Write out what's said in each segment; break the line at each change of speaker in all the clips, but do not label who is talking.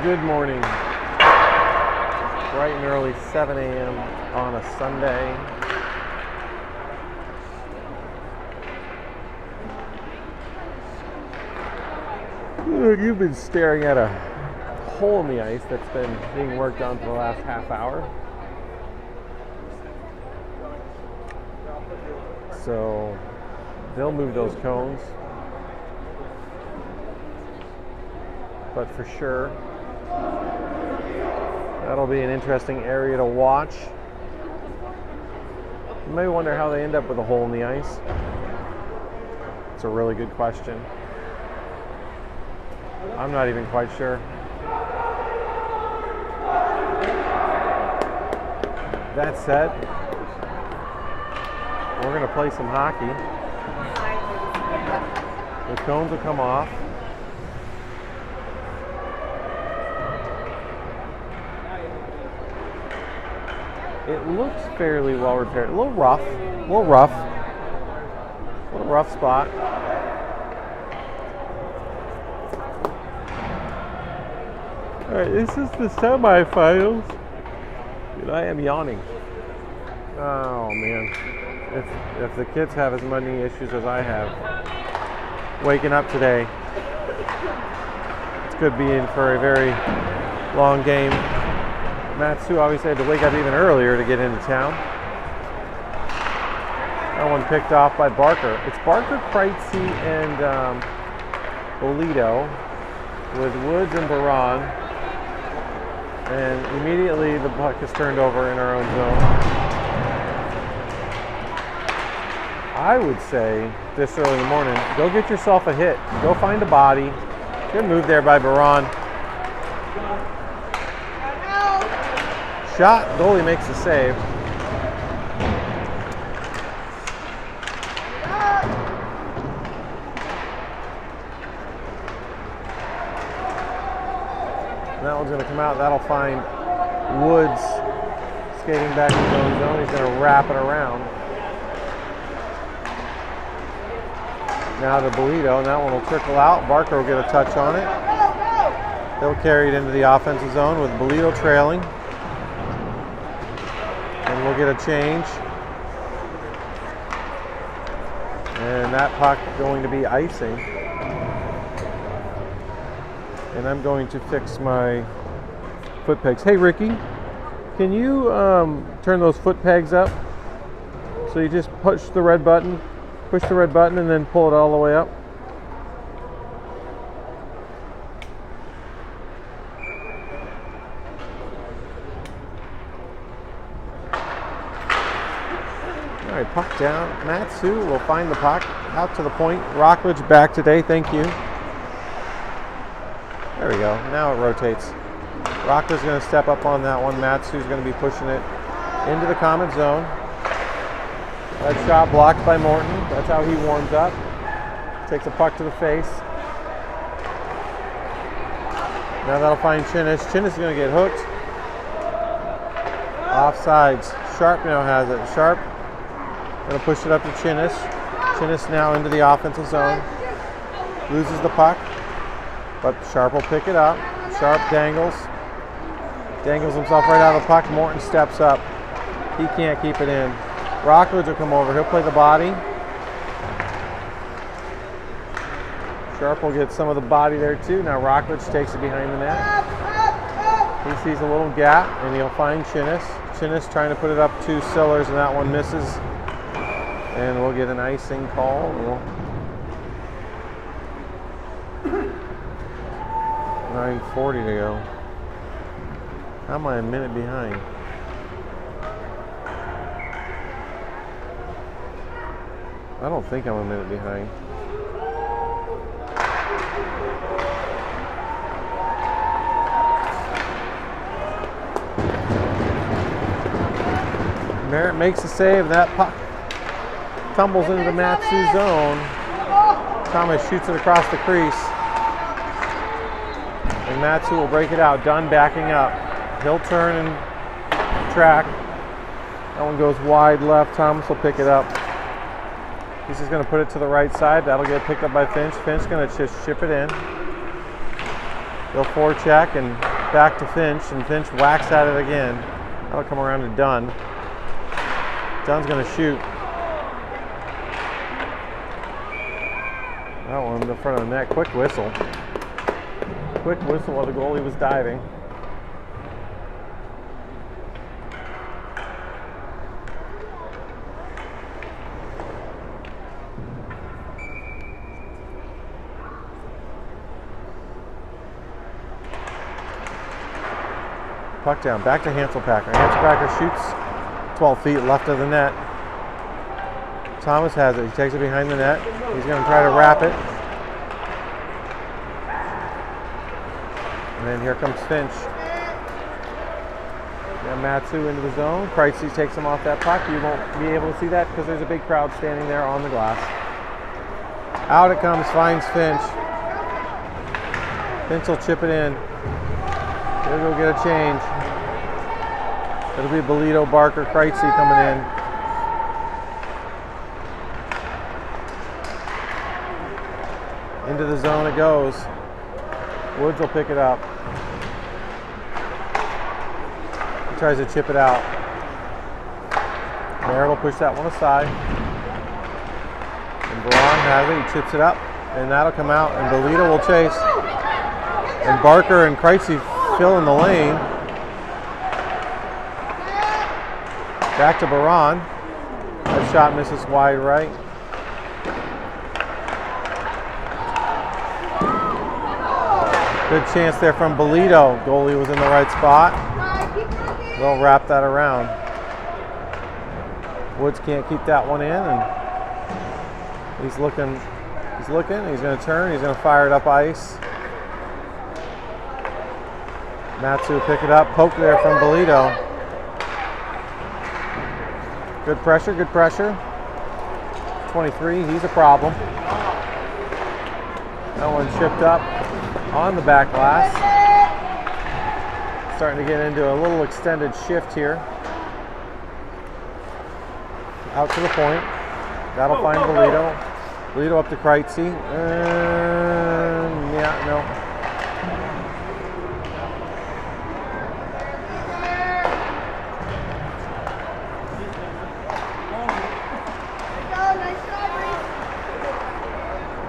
Good morning. Bright and early, 7 a.m. on a Sunday. You've been staring at a hole in the ice that's been being worked on for the last half hour. So they'll move those cones. But for sure, that'll be an interesting area to watch. You may wonder how they end up with a hole in the ice. It's a really good question. I'm not even quite sure. That said, we're going to play some hockey. The cones will come off. It looks fairly well repaired. A little rough spot. Alright, this is the semifinals. And I am yawning. Oh man. If the kids have as many issues as I have waking up today, it could be in for a very long game. Matsu obviously had to wake up even earlier to get into town. That one picked off by Barker. It's Barker, Kreitzy, and Bolito with Woods and Baran. And immediately the puck is turned over in our own zone. I would say this early in the morning, go get yourself a hit. Go find a body. Good move there by Baran. Shot, goalie makes the save. That one's going to come out. That'll find Woods skating back to his own zone. He's going to wrap it around. Now to Bolito, and that one will trickle out. Barker will get a touch on it. He'll carry it into the offensive zone with Bolito trailing. And we'll get a change. And that puck going to be icing. And I'm going to fix my foot pegs. Hey Ricky, can you turn those foot pegs up? So you just push the red button and then pull it all the way up. All right, puck down. Matsu will find the puck out to the point. Rockledge back today, thank you. There we go, now it rotates. Rockledge is going to step up on that one. Matsu's going to be pushing it into the Comet zone. That shot blocked by Morton. That's how he warms up. Takes a puck to the face. Now that'll find Chinnis. Chinnis is going to get hooked. Offsides. Sharp now has it. Sharp going to push it up to Chinnis. Chinnis now into the offensive zone. Loses the puck, but Sharp will pick it up. Sharp dangles himself right out of the puck. Morton steps up. He can't keep it in. Rockledge will come over. He'll play the body. Sharp will get some of the body there too. Now Rockledge takes it behind the net. He sees a little gap and he'll find Chinnis. Chinnis trying to put it up to Sillers and that one misses. And we'll get an icing call. 9:40 to go. How am I a minute behind? I don't think I'm a minute behind. Merritt makes the save. That puck tumbles into the Matsu zone. Thomas shoots it across the crease. And Matsu will break it out. Dunn backing up. He'll turn and track. That one goes wide left. Thomas will pick it up. He's just going to put it to the right side. That'll get picked up by Finch. Finch going to just chip it in. They'll forecheck and back to Finch, and Finch whacks at it again. That'll come around to Dunn. Dunn's going to shoot. That one in the front of the net. Quick whistle. Quick whistle while the goalie was diving. Puck down, back to Hanselpacker. Hanselpacker shoots 12 feet left of the net. Thomas has it. He takes it behind the net. He's going to try to wrap it. And then here comes Finch. Now Matsu into the zone. Kreitzy takes him off that puck. You won't be able to see that because there's a big crowd standing there on the glass. Out it comes, finds Finch. Finch will chip it in. He'll go get a change. It'll be Bolito, Barker, Kreitzy coming in. Into the zone it goes. Woods will pick it up. He tries to chip it out. Merritt will push that one aside. And Baran has it. He chips it up. And that'll come out. And Belito will chase. And Barker and Kreitze fill in the lane. Back to Baran. That shot misses wide right. Good chance there from Belito. Goalie was in the right spot. They'll wrap that around. Woods can't keep that one in, and he's looking, he's going to turn, he's going to fire it up ice. Matsu pick it up, poke there from Belito. Good pressure, good pressure. 23, he's a problem. That one chipped up on the back glass. Starting to get into a little extended shift here. Out to the point. That'll find Belito. Belito up to Kreitze. Yeah, no.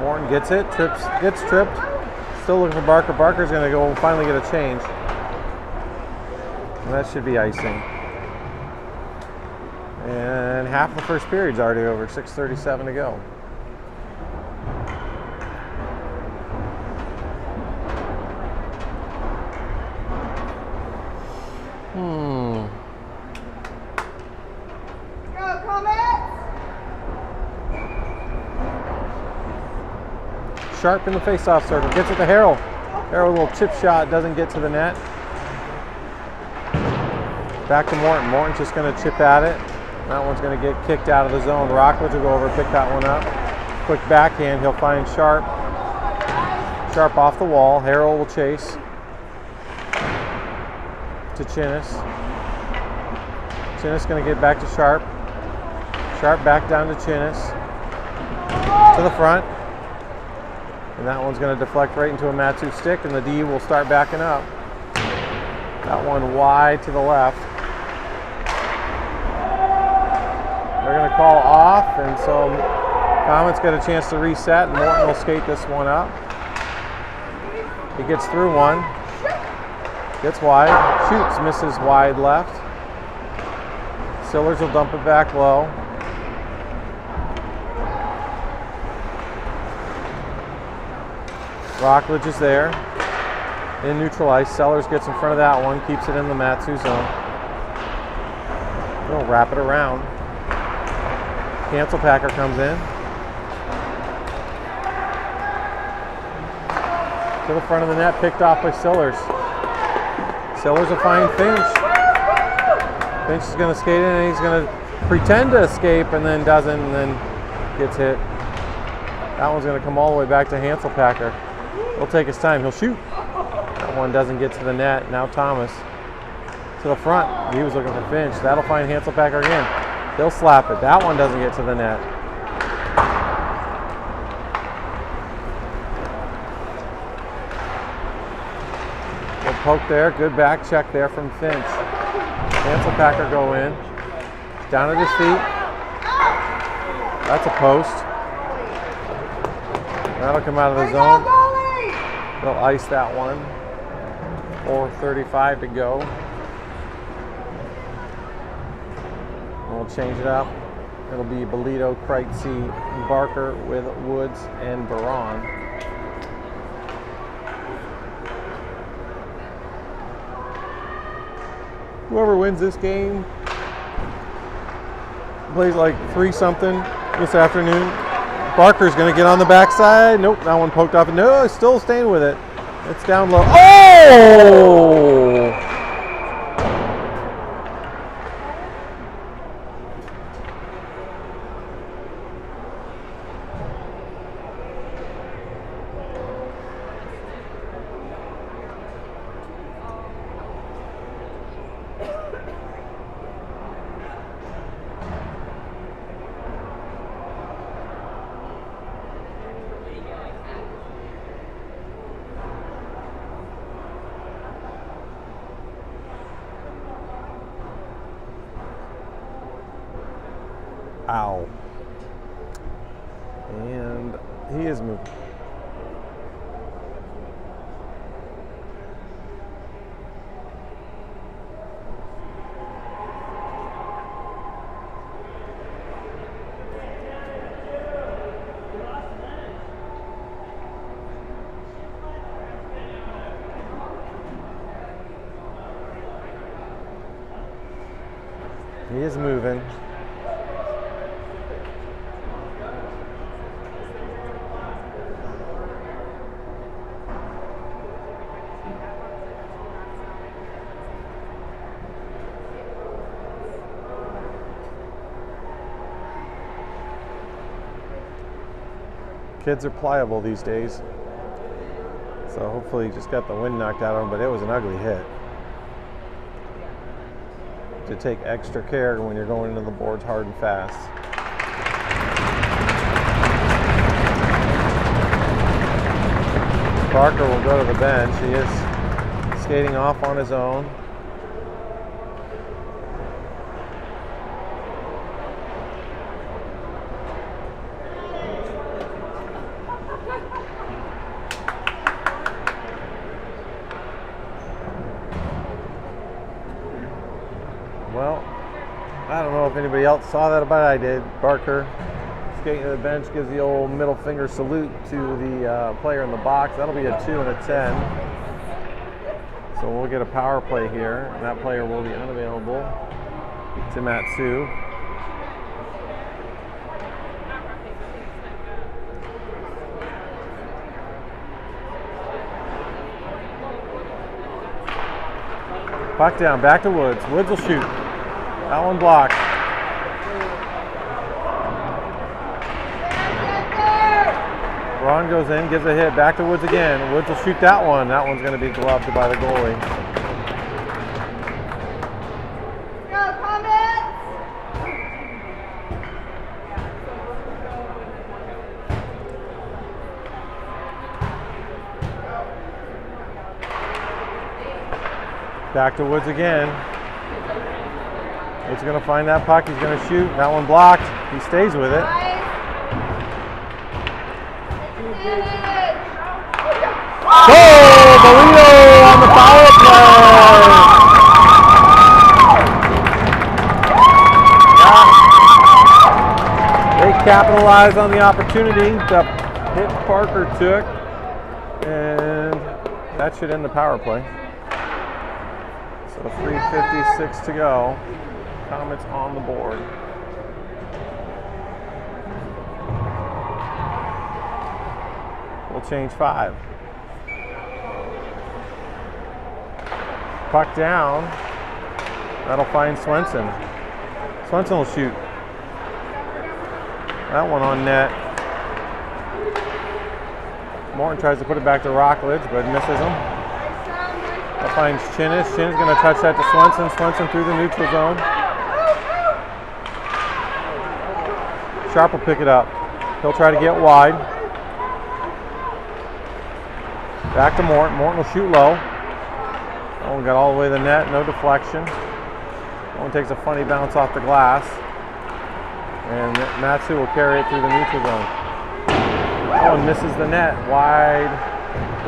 Morton gets it, gets tripped. Still looking for Barker. Barker's going to go and finally get a change. And that should be icing. And half the first period's already over. 6:37 to go.
Go, Comets!
Sharp in the face-off circle. Gets it to Harrell. Harrell, a little chip shot. Doesn't get to the net. Back to Morton. Morton's just going to chip at it. That one's going to get kicked out of the zone. Rockledge will go over, pick that one up. Quick backhand. He'll find Sharp. Sharp off the wall. Harrell will chase to Chinnis. Chinnis going to get back to Sharp. Sharp back down to Chinnis. To the front. And that one's going to deflect right into a Matsu stick, and the D will start backing up. That one wide to the left. They're going to call off, and so Comets get a chance to reset, and Morton will skate this one up. He gets through one. Gets wide. Shoots, misses wide left. Sillers will dump it back low. Rockledge is there. In neutral ice. Sellers gets in front of that one, keeps it in the Matsu zone. They'll wrap it around. Cancel Packer comes in. To the front of the net, picked off by Sillers. Sillers will find Finch. Finch is going to skate in, and he's going to pretend to escape, and then doesn't, and then gets hit. That one's going to come all the way back to Hansel Packer. He'll take his time. He'll shoot. That one doesn't get to the net. Now Thomas to the front. He was looking for Finch. That'll find Hansel Packer again. He'll slap it. That one doesn't get to the net. Good poke there. Good back check there from Finch. Hansel Packer go in. Down at his feet. That's a post. That'll come out of the zone. They'll ice that one. 4:35 to go. We'll change it up. It'll be Belito, Kreitze, Barker with Woods and Baran. Whoever wins this game plays like 3-something this afternoon. Barker's going to get on the backside. Nope, that one poked off. No, still staying with it. It's down low. Oh! Ow. And he is moving. He is moving. Kids are pliable these days. So hopefully he just got the wind knocked out of him, but it was an ugly hit. To take extra care when you're going into the boards hard and fast. Parker will go to the bench. He is skating off on his own. Well, I don't know if anybody else saw that, but I did. Barker skating to the bench gives the old middle finger salute to the player in the box. That'll be a 2 and a 10. So we'll get a power play here, and that player will be unavailable to Matsu. Puck down, back to Woods. Woods will shoot. That one blocked. Ron goes in, gives a hit, back to Woods again. Woods will shoot that one. That one's going to be gloved by the goalie.
Go, Comets!
Back to Woods again. Woods going to find that puck. He's going to shoot. That one blocked. He stays with it. Goal! Bolito on the power play. Yeah. They capitalized on the opportunity the hit Parker took, and that should end the power play. So 3:56 to go. Comets on the board. We'll change 5. Puck down. That'll find Swenson. Swenson will shoot. That one on net. Morton tries to put it back to Rockledge, but misses him. That finds Chinnis. Chinnis going to touch that to Swenson. Swenson through the neutral zone. Sharp will pick it up. He'll try to get wide. Back to Morton. Morton will shoot low. That one got all the way to the net. No deflection. That one takes a funny bounce off the glass. And Matsu will carry it through the neutral zone. That one misses the net. Wide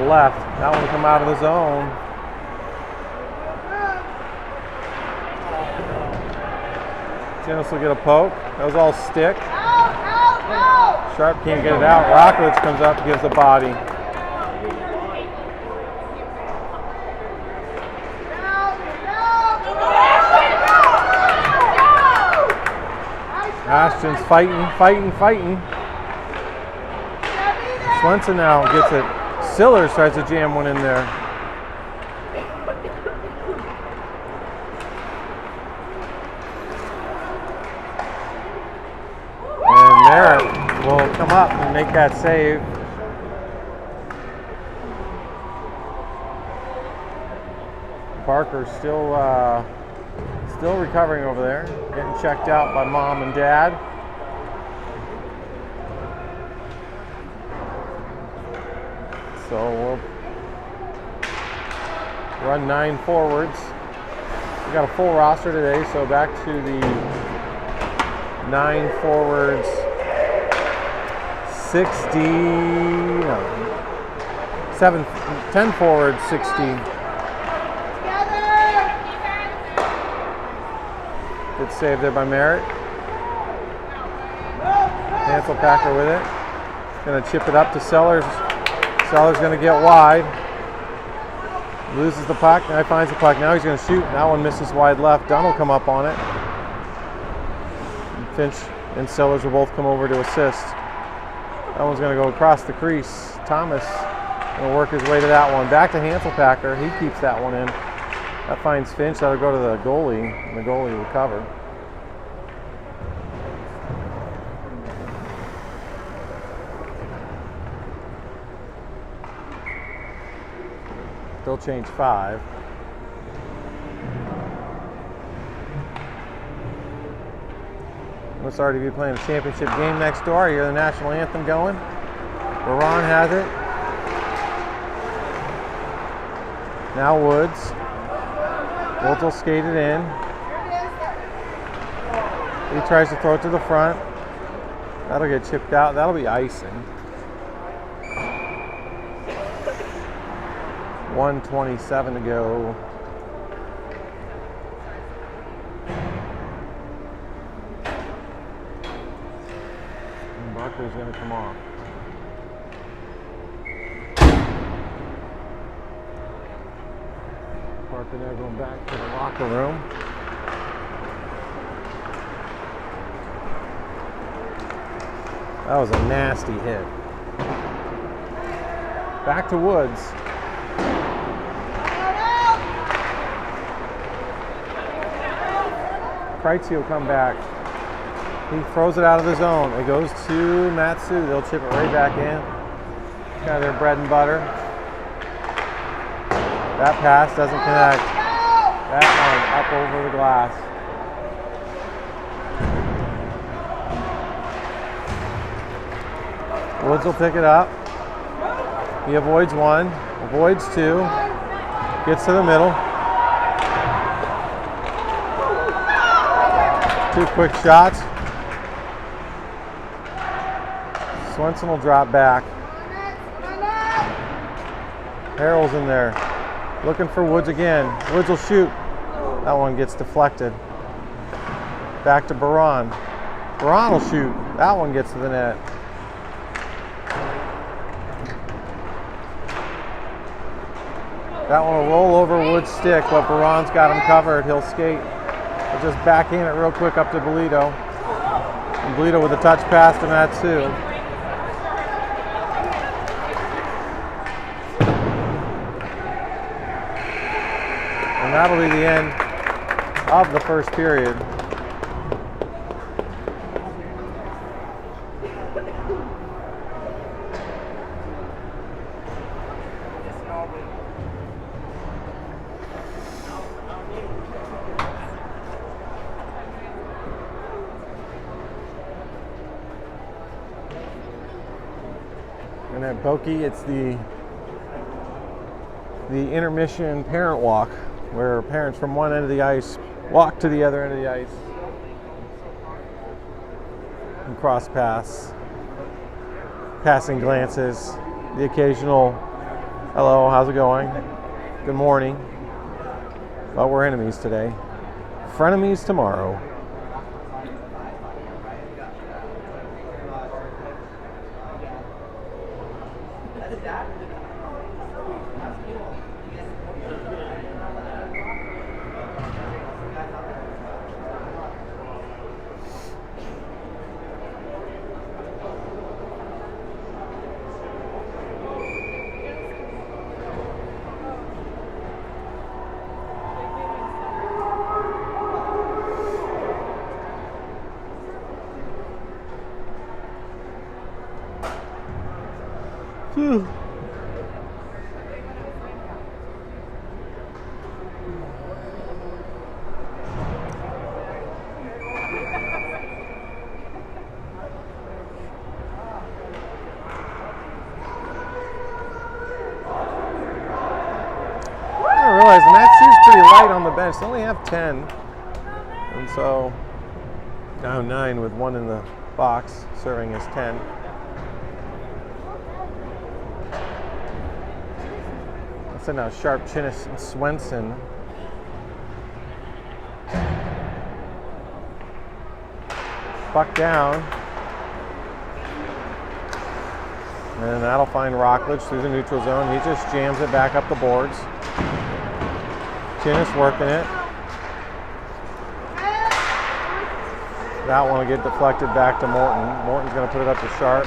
left. That one will come out of the zone. Dennis will get a poke. That was all stick. Sharp can't get it out. Rockledge comes up, gives a body. Ashton's fighting. Swenson now gets it. Sillers tries to jam one in there. And Merritt will come up and make that save. Parker still recovering over there, getting checked out by mom and dad. So we'll run 9 forwards. We got a full roster today, so back to the 9 forwards, 60, no, 10 forwards, 60. Good save there by Merritt. Packer with it. Going to chip it up to Sellers. Sellers going to get wide. Loses the puck. Now he finds the puck. Now he's going to shoot. That one misses wide left. Dunn will come up on it. Finch and Sellers will both come over to assist. That one's going to go across the crease. Thomas going to work his way to that one. Back to Packer. He keeps that one in. That finds Finch. That'll go to the goalie, and the goalie will cover. They'll change 5. Must already be playing a championship game next door. You hear the national anthem going. Baron has it. Now Woods. Woods will skate it in. He tries to throw it to the front. That'll get chipped out. That'll be icing. 1:27 to go. And Barkley's going to come off. Parker now going back to the locker room. That was a nasty hit. Back to Woods. Kreitzy will come back. He throws it out of the zone. It goes to Matsu. They'll chip it right back in. Kind of their bread and butter. That pass doesn't connect. That one up over the glass. Woods will pick it up. He avoids 1, avoids 2, gets to the middle. 2 quick shots. Swenson will drop back. Harrell's in there. Looking for Woods again. Woods will shoot. That one gets deflected. Back to Baron. Baron will shoot. That one gets to the net. That one will roll over Woods' stick, but Baron's got him covered. He'll skate. He'll just backhand it real quick up to Bolito. And Bolito with a touch pass to Matsu. And that'll be the end of the first period. And at Boki, it's the intermission parent walk, where parents from one end of the ice walk to the other end of the ice and cross paths, passing glances, the occasional hello, how's it going, good morning. Well, we're enemies today, frenemies tomorrow. I realize Matsu's pretty light on the bench. They only have 10. And so Down 9 with 1 in the box, serving as 10. That's now Sharp, Chinnis, and Swenson. Buck down. And that'll find Rockledge through the neutral zone. He just jams it back up the boards. Chinnis working it. That one will get deflected back to Morton. Morton's going to put it up to Sharp.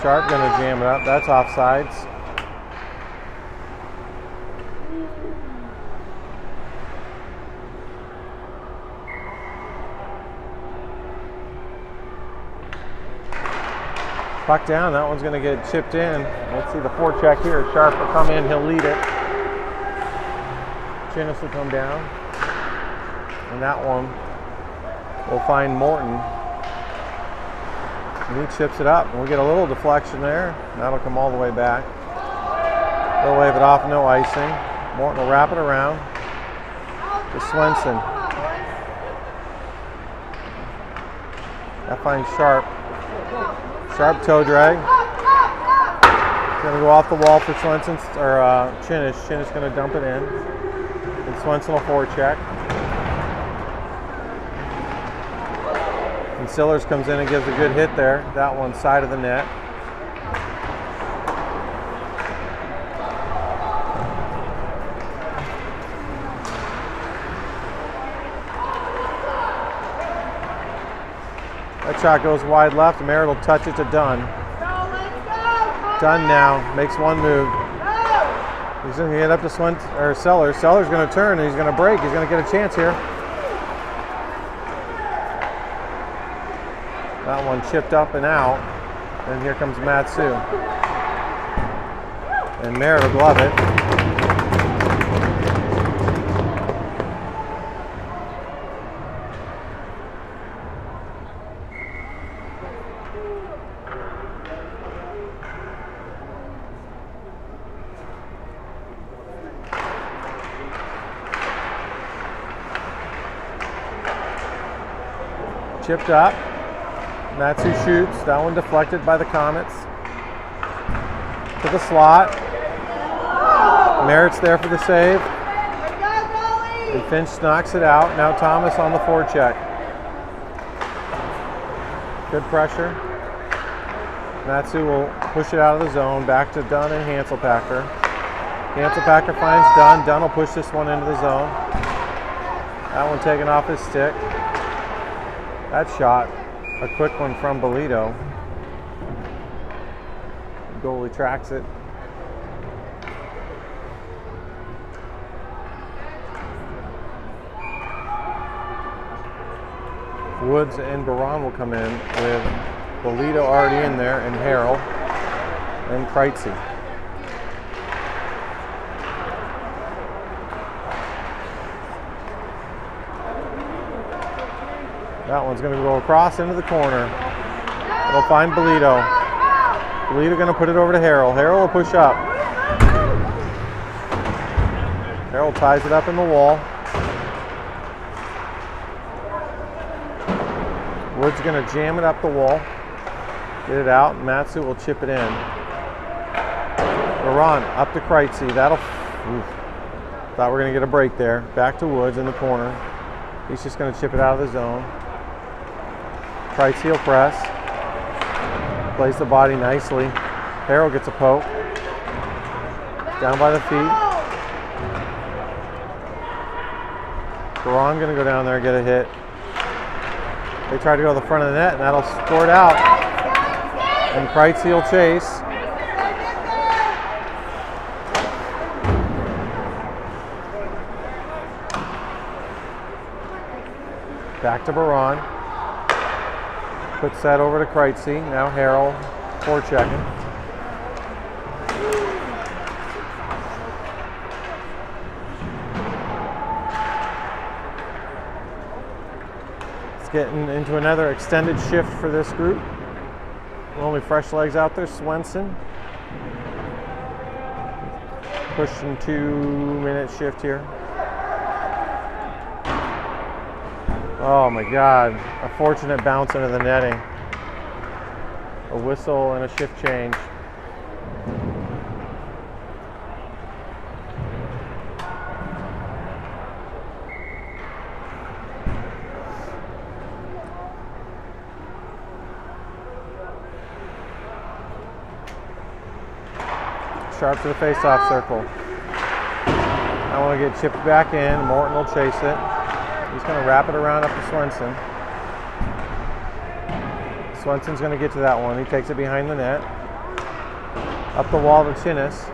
Sharp going to jam it up. That's offsides. Puck down, that one's going to get chipped in. Let's see the forecheck here. Sharp will come in, he'll lead it. Chinnis will come down. And that one will find Morton. And he chips it up. And we get a little deflection there. That'll come all the way back. They'll wave it off, no icing. Morton will wrap it around to Swenson. That finds Sharp. Sharp toe drag. Going to go off the wall for Swenson, or Chinnis. Chinnis going to dump it in. And Swenson will forecheck. And Sillers comes in and gives a good hit there. That one side of the net. That shot goes wide left. Merritt will touch it to Dunn. Dunn now makes one move. He's going to get up to Sellers. Sellers going to turn and he's going to break. He's going to get a chance here. That one chipped up and out. And here comes Matsu. And Merritt will glove it. Chipped up. Matsu shoots. That one deflected by the Comets. To the slot. Merritt's there for the save. And Finch knocks it out. Now Thomas on the forecheck. Good pressure. Matsu will push it out of the zone. Back to Dunn and Hanselpacker. Hanselpacker finds Dunn. Dunn will push this one into the zone. That one taken off his stick. That shot, a quick one from Bolito. The goalie tracks it. Woods and Baran will come in with Bolito already in there, and Harrell, and Kreitzy. That one's going to go across into the corner. It'll find Bolito. Bolito going to put it over to Harrell. Harrell will push up. Harrell ties it up in the wall. Wood's going to jam it up the wall. Get it out. Matsu will chip it in. Baran up to Kreitzy. That'll... Oof. Thought we were going to get a break there. Back to Woods in the corner. He's just going to chip it out of the zone. Price heel press. Plays the body nicely. Harrell gets a poke. Down by the feet. Baran going to go down there and get a hit. They try to go to the front of the net, and that'll score it out. And Kreitzy will chase. Back to Baran. Puts that over to Kreitzy. Now Harrell forechecking. It's getting into another extended shift for this group. Only fresh legs out there. Swenson. Pushing 2-minute shift here. Oh my God, a fortunate bounce into the netting. A whistle and a shift change. Sharp to the face-off circle. I want to get chipped back in. Morton will chase it. He's going to wrap it around up to Swenson. Swenson's going to get to that one. He takes it behind the net. Up the wall to Chinnis.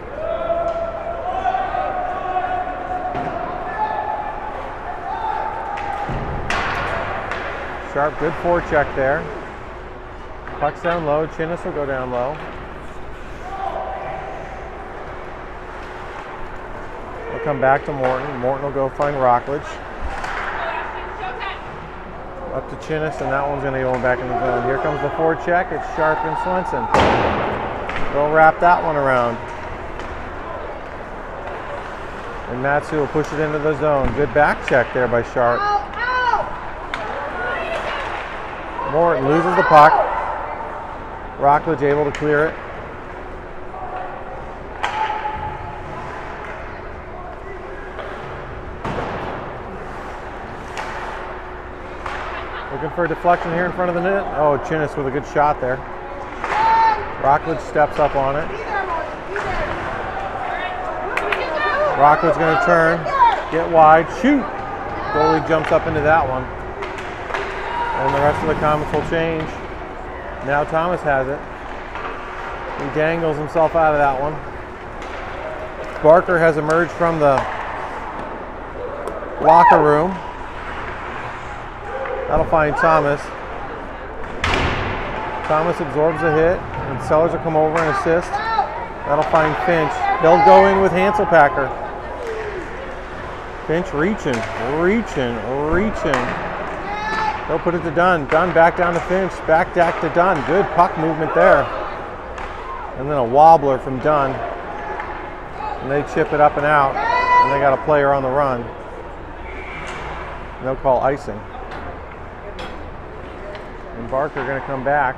Sharp, good forecheck there. Puck's down low. Chinnis will go down low. We'll come back to Morton. Morton will go find Rockledge. Up to Chinnis, and that one's going to go back in the zone. Here comes the forecheck. It's Sharp and Swenson. They'll wrap that one around. And Matsu will push it into the zone. Good back check there by Sharp. Morton loses the puck. Rockledge able to clear it. Looking for a deflection here in front of the net. Oh, Chinnis with a good shot there. Rockledge steps up on it. Rockledge going to turn, get wide, shoot. Goalie jumps up into that one. And the rest of the Comets will change. Now Thomas has it. He dangles himself out of that one. Barker has emerged from the locker room. That'll find Thomas. Thomas absorbs a hit, and Sellers will come over and assist. That'll find Finch. He'll go in with Hanselpacker. Finch reaching. They'll put it to Dunn. Dunn back down to Finch. Back deck to Dunn. Good puck movement there. And then a wobbler from Dunn. And they chip it up and out. And they got a player on the run. And they'll call icing. And Barker going to come back.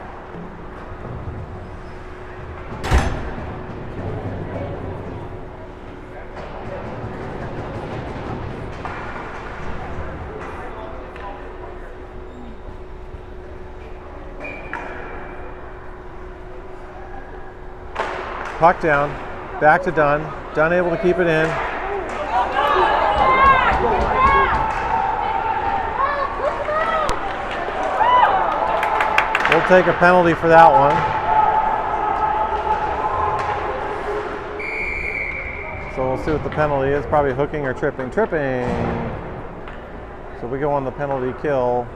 Puck down, back to Dunn. Dunn able to keep it in. We'll take a penalty for that one. So we'll see what the penalty is. Probably hooking or tripping. Tripping. So we go on the penalty kill.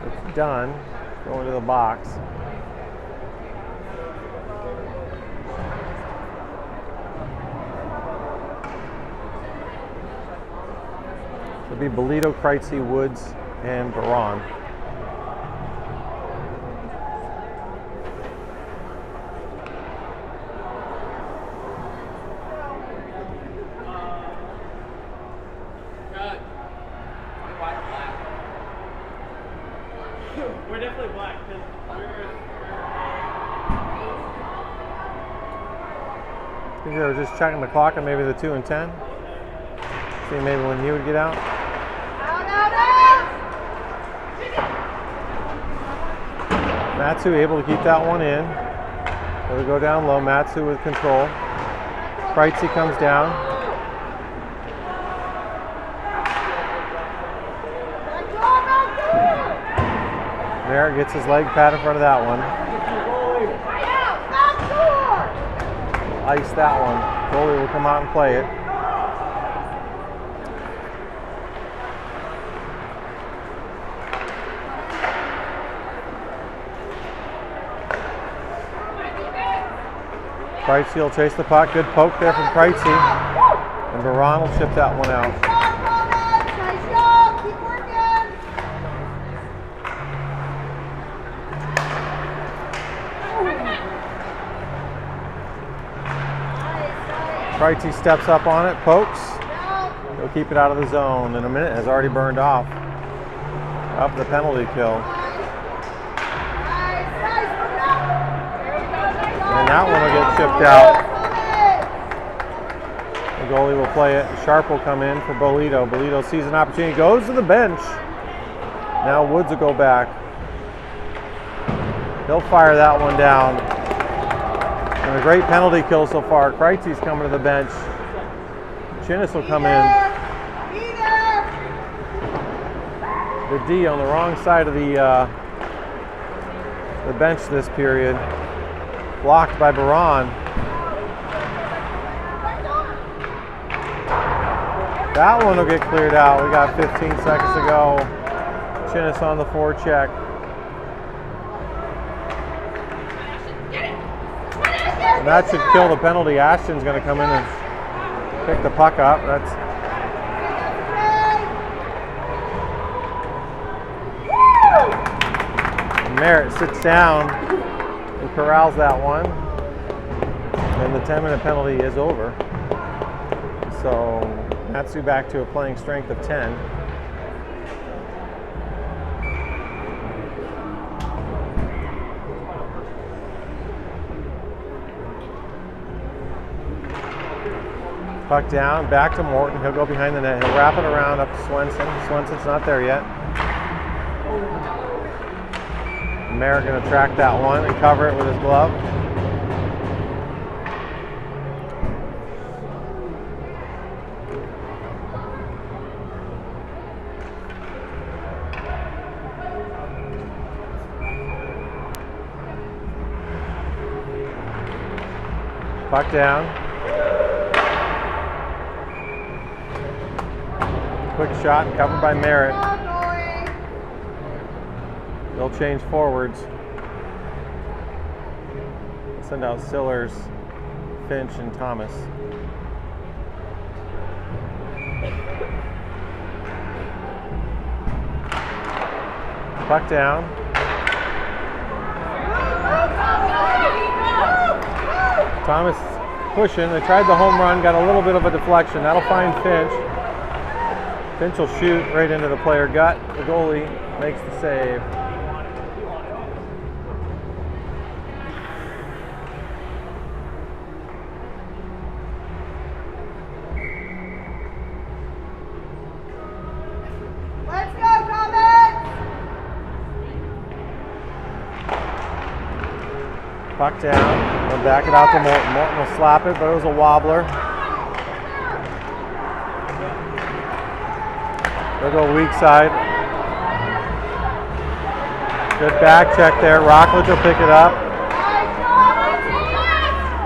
It's done. Going to the box. It'll be Bolito, Kreitzy, Woods, and Baron.
We're definitely black.
I think they were just checking the clock on maybe the 2 and 10. See maybe when he would get out. Matsu able to keep that one in. It'll go down low. Matsu with control. Kreitzy comes down. Merritt gets his leg pat in front of that one. Ice that one. Goalie will come out and play it. Kreitzy will chase the puck. Good poke there from Kreitzy. And Baron will chip that one out.
Nice job. Keep working.
Kreitzy steps up on it, pokes. He'll keep it out of the zone. In a minute, has already burned off. Up the penalty kill. And that one will get chipped out. The goalie will play it. Sharp will come in for Bolito. Bolito sees an opportunity, goes to the bench. Now Woods will go back. He'll fire that one down. And a great penalty kill so far. Kreitzy's coming to the bench. Chinnis will come in. The D on the wrong side of the bench this period. Blocked by Baron. That one will get cleared out. We got 15 seconds to go. Chinnis on the forecheck. And that should kill the penalty. Ashton's going to come in and pick the puck up. That's Merritt sits down and corrals that one. And the 10-minute penalty is over. So Matsu back to a playing strength of 10. Puck down, back to Morton. He'll go behind the net. He'll wrap it around up to Swenson. Swenson's not there yet. Merritt going to track that one and cover it with his glove. Puck down. Quick shot, covered by Merritt. They'll change forwards. Send out Sillers, Finch, and Thomas. Puck down. Thomas pushing. They tried the home run, got a little bit of a deflection. That'll find Finch. Finch will shoot right into the player gut. The goalie makes the save.
Let's go, Comets!
Puck down. They'll back it out to Morton. Morton will slap it, but it was a wobbler. They'll go weak side. Good back check there. Rockledge will pick it up.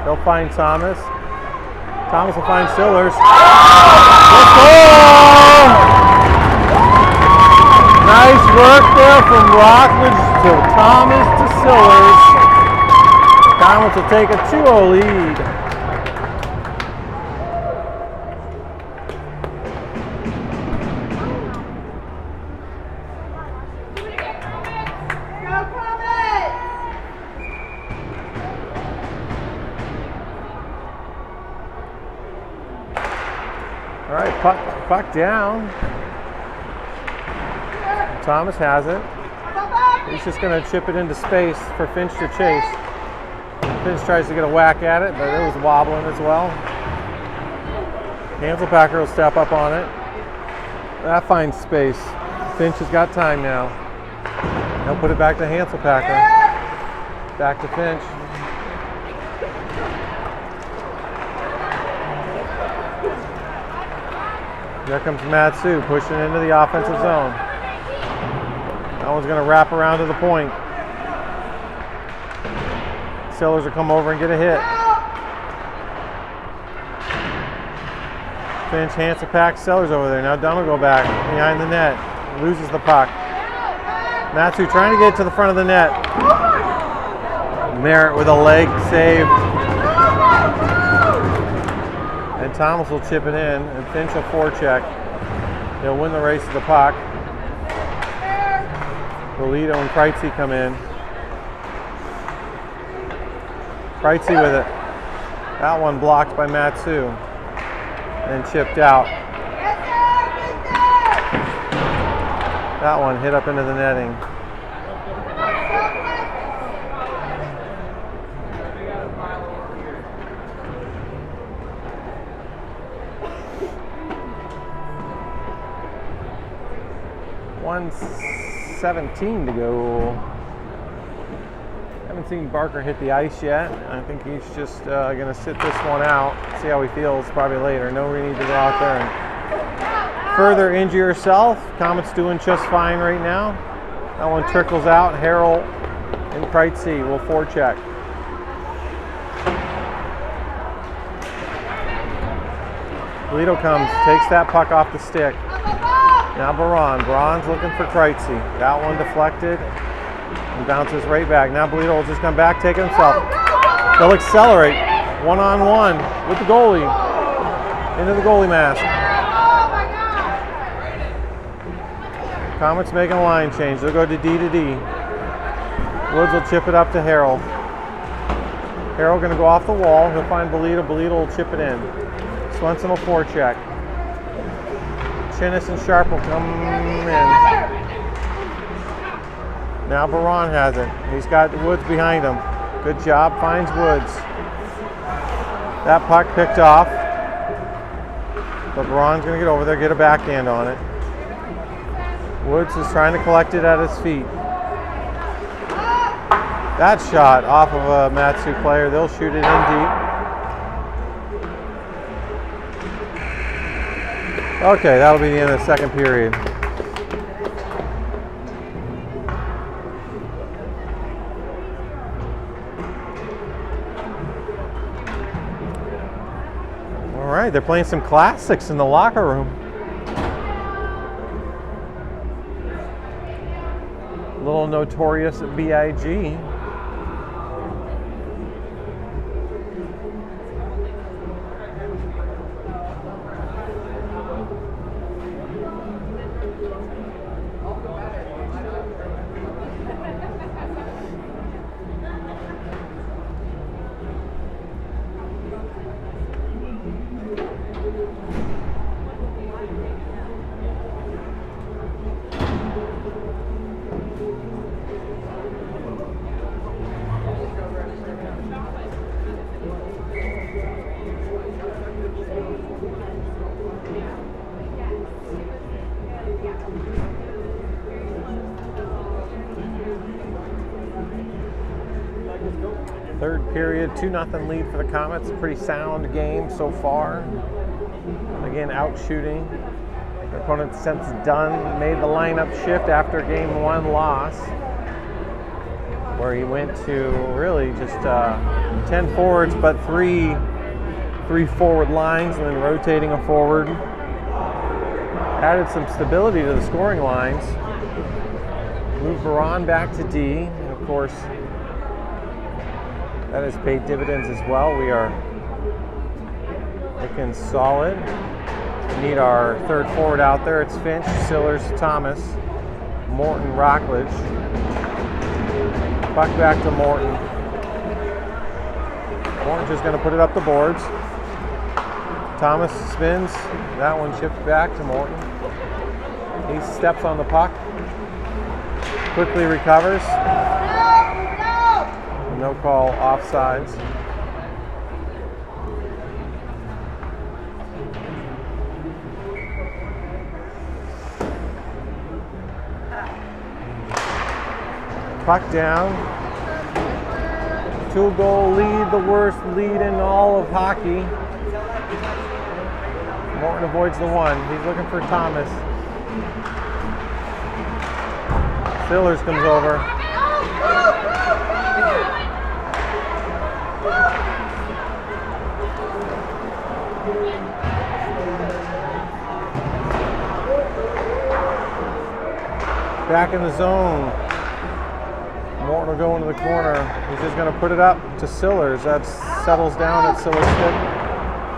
They'll find Thomas. Thomas will find Sillers. Let's go! Nice work there from Rockledge to Thomas to Sillers. Comets will take a 2-0 lead. All right, puck down. Thomas has it. He's just going to chip it into space for Finch to chase. Finch tries to get a whack at it, but it was wobbling as well. Hanselpacker will step up on it. That finds space. Finch has got time now. He'll put it back to Hanselpacker. Back to Finch. There comes Matsu pushing into the offensive zone. That one's going to wrap around to the point. Sillers will come over and get a hit. Finch, Hanselpack, Sellers over there. Now Dunn will go back behind the net. Loses the puck. Matsu trying to get to the front of the net. Merritt with a leg save. And Thomas will chip it in, and Finch will forecheck. He'll win the race to the puck. Bolito and Kreitzy come in. Kreitzy with it. That one blocked by Matsu and then chipped out.
Yes, sir. Get there.
That one hit up into the netting. .117 to go. Haven't seen Barker hit the ice yet. I think he's just going to sit this one out, see how he feels probably later. No need to go out there and further injure yourself. Comet's doing just fine right now. That one trickles out. Harrell and Kreitze will forecheck. Polito comes, takes that puck off the stick. Now Baron. Baron's looking for Kreitze. That one deflected and bounces right back. Now Polito will just come back, take it himself. They'll accelerate one-on-one with the goalie into the goalie mask. Comets making a line change. They'll go to D to D. Woods will chip it up to Harrell. Harrell going to go off the wall. He'll find Bolito. Bolito will chip it in. Swenson will forecheck. Chinnis and Sharp will come in. Now Baron has it. He's got Woods behind him. Good job. Finds Woods. That puck picked off. But Baron's going to get over there, get a backhand on it. Woods is trying to collect it at his feet. That shot off of a Matsu player. They'll shoot it in deep. Okay, that'll be the end of the second period. All right, they're playing some classics in the locker room. Little Notorious B.I.G. Third period, 2-0 lead for the Comets. Pretty sound game so far. Again, out shooting. Their opponent since done made the lineup shift after game 1 loss, where he went to really just 10 forwards, but three forward lines, and then rotating a forward. Added some stability to the scoring lines. Moved Baron back to D, and of course, that has paid dividends as well. We are looking solid. We need our third forward out there. It's Finch, Sillers, Thomas, Morton, Rockledge. Puck back to Morton. Morton's just going to put it up the boards. Thomas spins. That one chipped back to Morton. He steps on the puck. Quickly recovers. No call, offsides. Puck down. 2-goal lead, the worst lead in all of hockey. Morton avoids the one. He's looking for Thomas. Sillers comes over. Back in the zone. Morton will go into the corner. He's just going to put it up to Sillers. That settles down at Sillers' stick.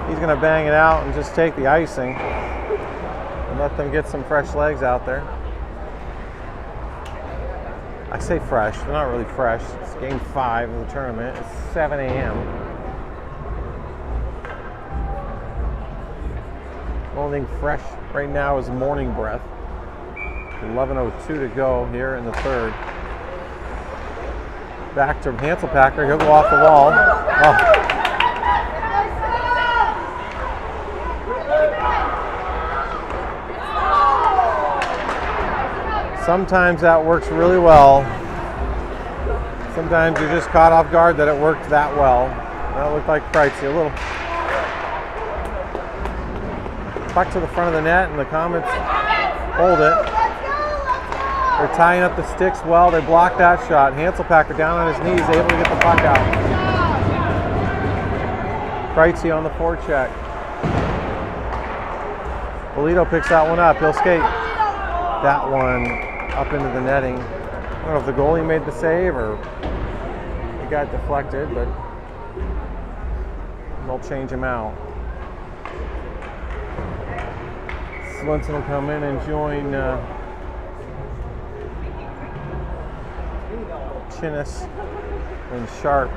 He's going to bang it out and just take the icing and let them get some fresh legs out there. I say fresh, they're not really fresh. It's game 5 of the tournament. It's 7 a.m. Only thing fresh right now is morning breath. 11:02 to go here in the third. Back to Hanselpacker. He'll go off the wall. Oh. Sometimes that works really well. Sometimes you're just caught off guard that it worked that well. That looked like Kreitzy. A little puck to the front of the net, and the Comets hold it. They're tying up the sticks well. They block that shot. Hanselpacker down on his knees, able to get the puck out. Kreitzy on the forecheck. Polito picks that one up. He'll skate that one up into the netting. I don't know if the goalie made the save or it got deflected, but they'll change him out. Swenson will come in and join Chinnis and Sharp.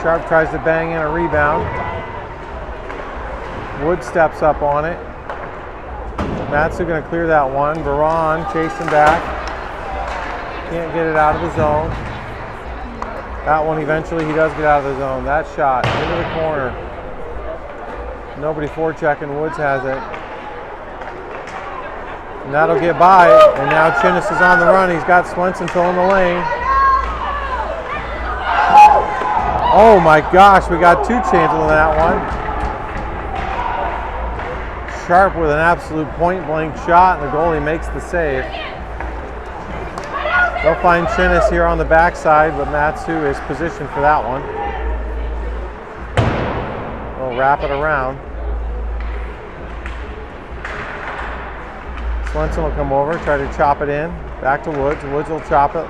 Sharp tries to bang in a rebound. Wood steps up on it. Matsu going to clear that one. Baron chasing back. Can't get it out of the zone. That one eventually he does get out of the zone. That shot into the corner. Nobody forechecking. Woods has it. And that'll get by. And now Chinnis is on the run. He's got Swenson filling the lane. Oh my gosh, we got two chances on that one. Sharp with an absolute point-blank shot, and the goalie makes the save. They'll find Chinnis here on the backside, but Matsu is positioned for that one. They'll wrap it around. Swenson will come over, try to chop it in. Back to Woods. Woods will chop it.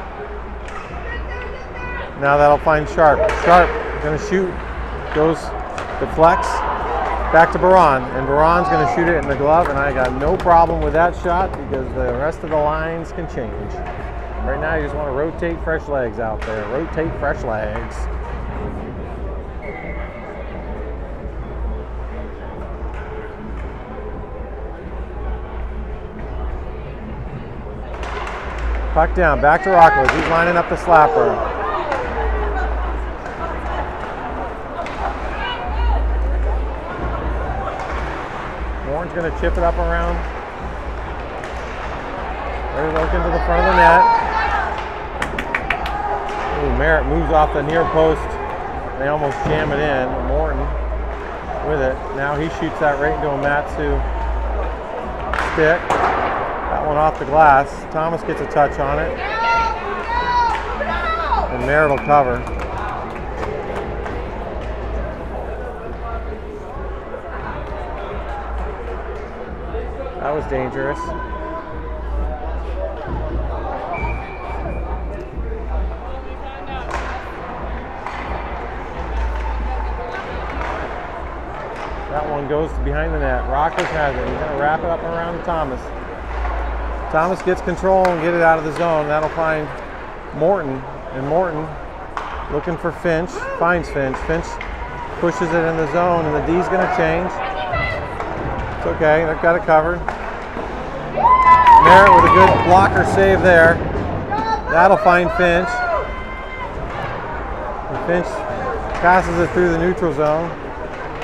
Now that'll find Sharp. Sharp going to shoot. Goes, deflects. Back to Baron, and Baron's going to shoot it in the glove, and I got no problem with that shot because the rest of the lines can change. Right now you just want to rotate fresh legs out there. Rotate fresh legs. Puck down, back to Rockwood. He's lining up the slapper. Warren's going to chip it up around. They're looking to the front of the net. Ooh, Merritt moves off the near post. They almost jam it in. Morton with it. Now he shoots that right into a Matsu stick. That one off the glass. Thomas gets a touch on it. And Merritt will cover. That was dangerous. That one goes to behind the net. Rockers has it. He's going to wrap it up around Thomas. Thomas gets control and get it out of the zone. That'll find Morton. And Morton looking for Finch. Finds Finch. Finch pushes it in the zone, and the D's going to change. It's okay, they've got it covered. Merritt with a good blocker save there. That'll find Finch. And Finch passes it through the neutral zone.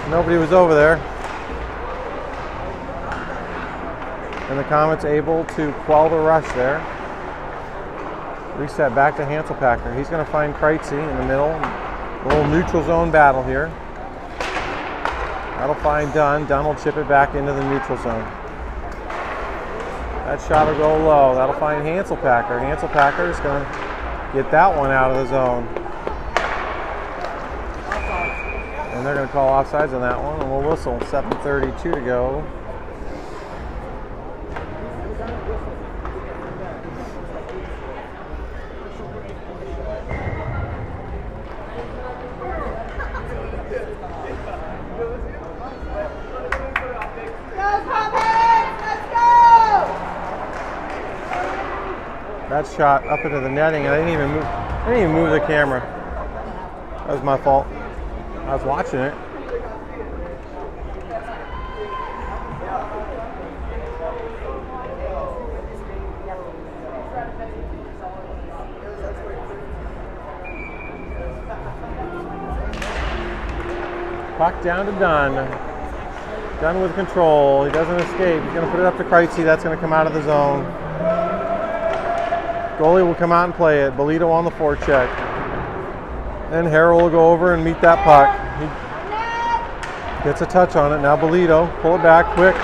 Nobody was over there. And the Comets able to quell the rush there. Reset back to Hanselpacker. He's going to find Kreitzy in the middle. A little neutral zone battle here. That'll find Dunn. Dunn will chip it back into the neutral zone. That shot will go low. That'll find Hanselpacker. Hanselpacker is going to get that one out of the zone. And they're going to call offsides on that one, and we'll whistle. 7:32 to go. That shot up into the netting, and I didn't even move the camera. That was my fault. I was watching it. Puck down to Dunn. Dunn with control. He doesn't escape. He's going to put it up to Kreitzy. That's going to come out of the zone. Goalie will come out and play it. Bolito on the forecheck. And Harrell will go over and meet that puck. He gets a touch on it. Now Bolito, pull it back quick.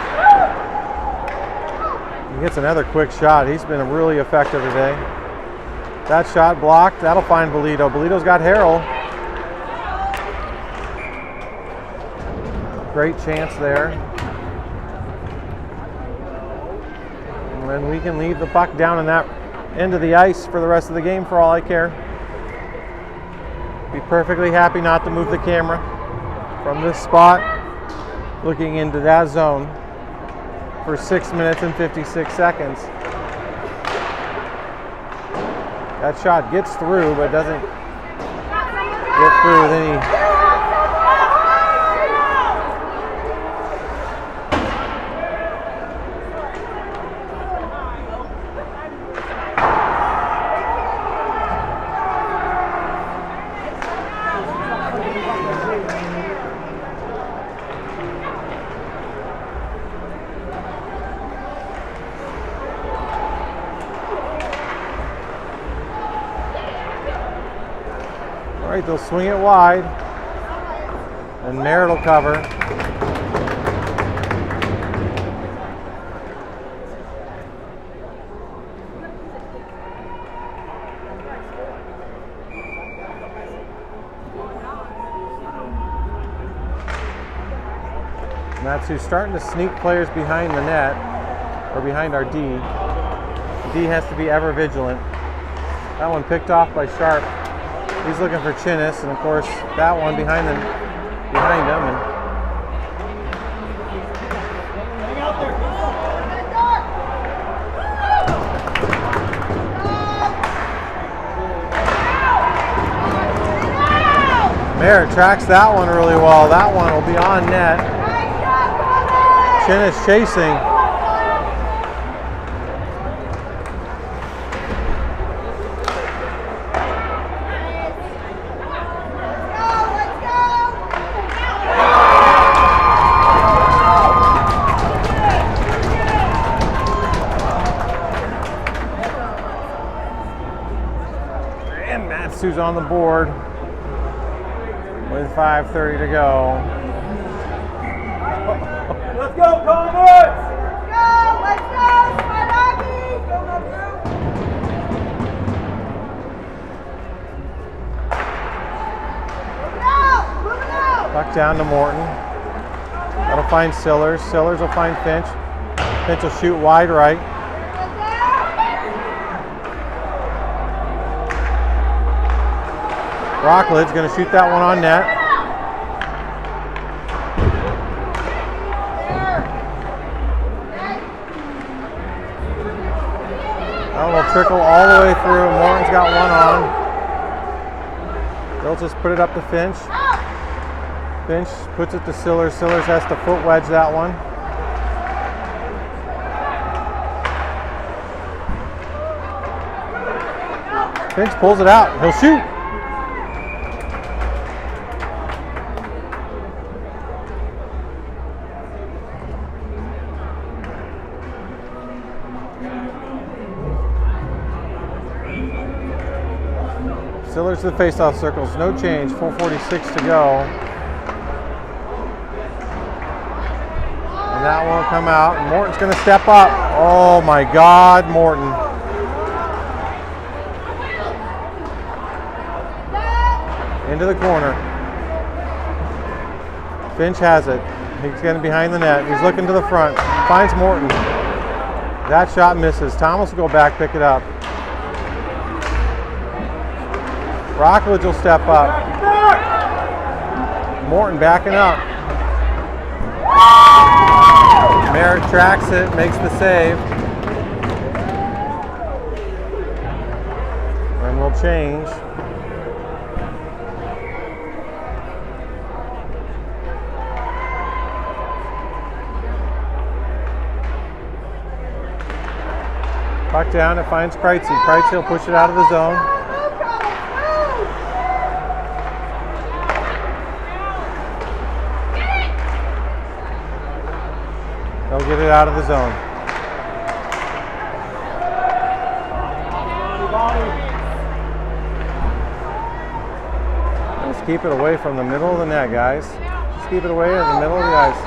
He gets another quick shot. He's been really effective today. That shot blocked. That'll find Bolito. Bolito's got Harrell. Great chance there. And then we can leave the puck down in that end of the ice for the rest of the game for all I care. Be perfectly happy not to move the camera from this spot looking into that zone for 6 minutes and 56 seconds. That shot gets through but doesn't get through with any. They'll swing it wide, and Merritt will cover. Matsu's starting to sneak players behind the net, or behind our D. The D has to be ever vigilant. That one picked off by Sharp. He's looking for Chinnis, and of course that one behind him. And Merritt tracks that one really well. That one will be on net. Chinnis chasing. Matsu's on the board with 5:30 to go.
Let's go, Comets! Let's go, Smart Hockey! Go, Matsu! Move it out!
Puck down to Morton. That'll find Sillers. Sillers will find Finch. Finch will shoot wide right. Rockledge's going to shoot that one on net. That one will trickle all the way through. Morton's got one on. They'll just put it up to Finch. Finch puts it to Sillers. Sillers has to foot wedge that one. Finch pulls it out. He'll shoot. Sillers to the faceoff circles, no change, 4:46 to go. And that one will come out, and Morton's going to step up. Oh my God, Morton. Into the corner. Finch has it. He's getting behind the net. He's looking to the front. Finds Morton. That shot misses. Thomas will go back, pick it up. Rockledge will step up. Morton backing up. Merritt tracks it, makes the save. And we'll change. Puck down, it finds Kreitzy. Kreitzy will push it out of the zone. They'll get it out of the zone. Just keep it away from the middle of the net, guys. Just keep it away in the middle of the ice.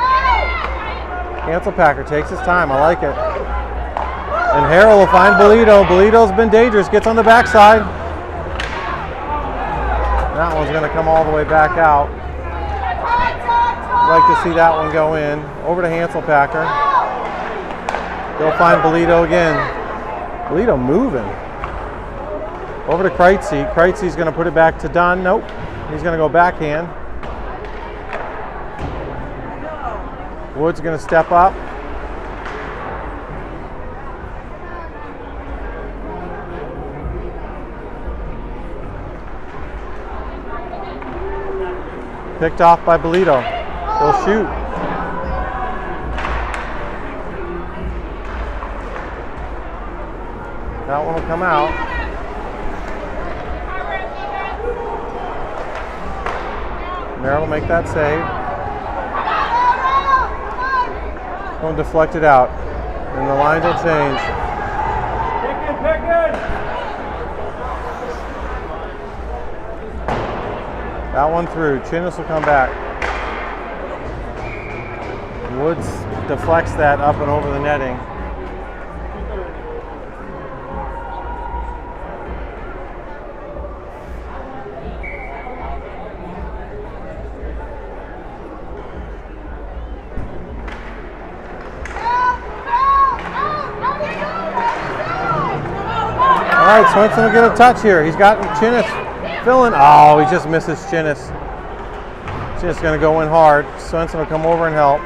Cancel Packer takes his time. I like it. And Harold will find Bolito. Bolito's been dangerous. Gets on the backside. That one's going to come all the way back out. Like to see that one go in. Over to Hansel Packer. They'll find Bolito again. Bolito moving. Over to Kreitzy. Kreitzy's going to put it back to Dunn. Nope. He's going to go backhand. Wood's going to step up. Picked off by Bolito. He'll shoot. That one will come out. Merrill will make that save. Going to deflect it out. And the lines will change.
Pick it.
That one through. Chinnis will come back. Woods deflects that up and over the netting. All right, Swenson will get a touch here. He's got Chinnis filling. Oh, he just misses Chinnis. Chinnis going to go in hard. Swenson will come over and help.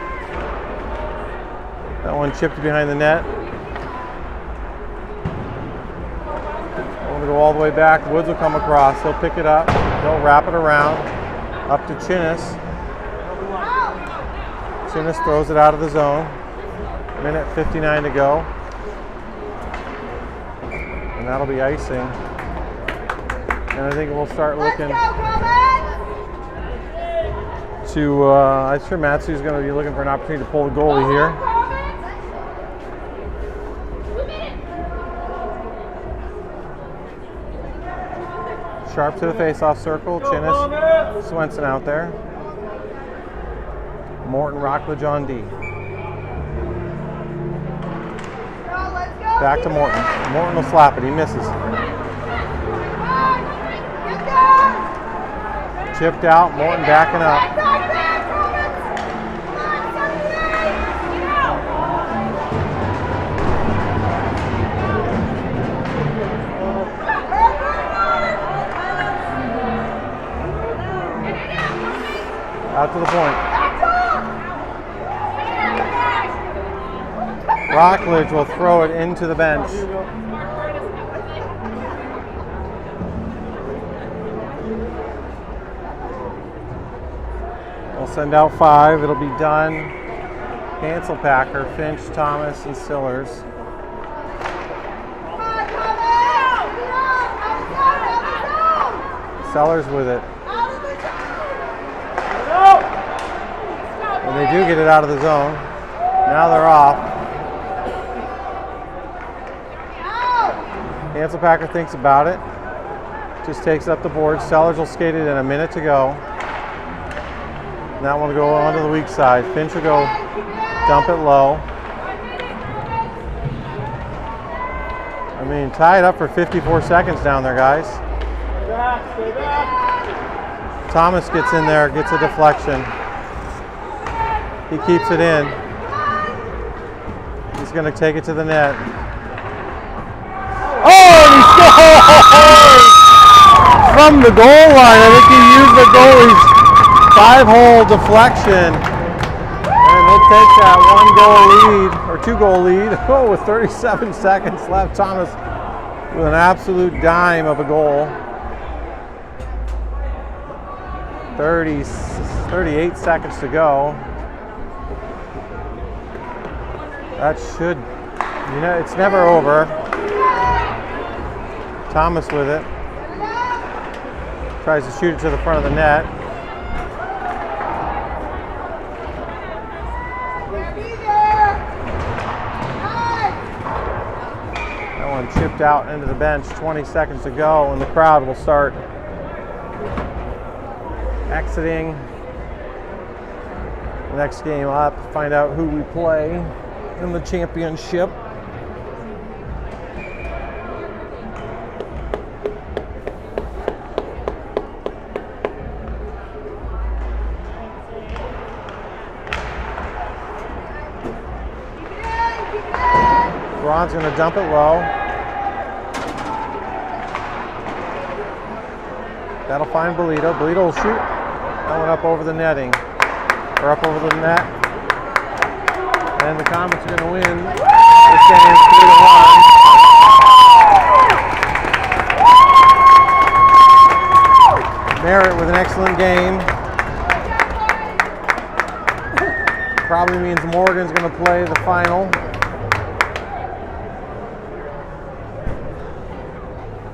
That one chipped behind the net. Going to go all the way back. Woods will come across. He'll pick it up. He'll wrap it around. Up to Chinnis. Chinnis throws it out of the zone. Minute 59 to go. And that'll be icing. And I think we'll start looking to, I'm sure Matsu's going to be looking for an opportunity to pull the goalie here. Sharp to the face-off circle. Chinnis, Swenson out there. Morton, Rockledge on D. Back to Morton. Morton will slap it. He misses. Chipped out. Morton backing up. Out to the point. Rockledge will throw it into the bench. We'll send out 5. It'll be Dunn, Hansel Packer, Finch, Thomas, and Sillers. Sellers with it. And they do get it out of the zone. Now they're off. Hansel Packer thinks about it. Just takes up the board. Sellers will skate it in a minute to go. And that one will go onto the weak side. Finch will go dump it low. I mean, tie it up for 54 seconds down there, guys.
Stay back.
Thomas gets in there, gets a deflection. He keeps it in. He's going to take it to the net. Oh, and he scores! From the goal line. I think he used the goalie's 5-hole deflection. And they'll take that 1-goal lead, or 2-goal lead. Oh, with 37 seconds left. Thomas with an absolute dime of a goal. 38 seconds to go. That should, it's never over. Thomas with it. Tries to shoot it to the front of the net. down, chipped out into the bench. 20 seconds to go, and the crowd will start exiting. Next game up, find out who we play in the championship. Ron's going to dump it low. That'll find Bolito. Bolito will shoot. That one up over the netting. Or up over the net. And the Comets are going to win this game 3-1. Merritt with an excellent game. Probably means Morgan's going to play the final.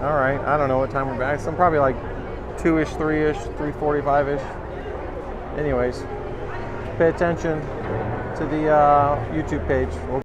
All right, I don't know what time we're back. So I'm probably like 2-ish, 3-ish, 3:45-ish. Anyways, pay attention to the YouTube page.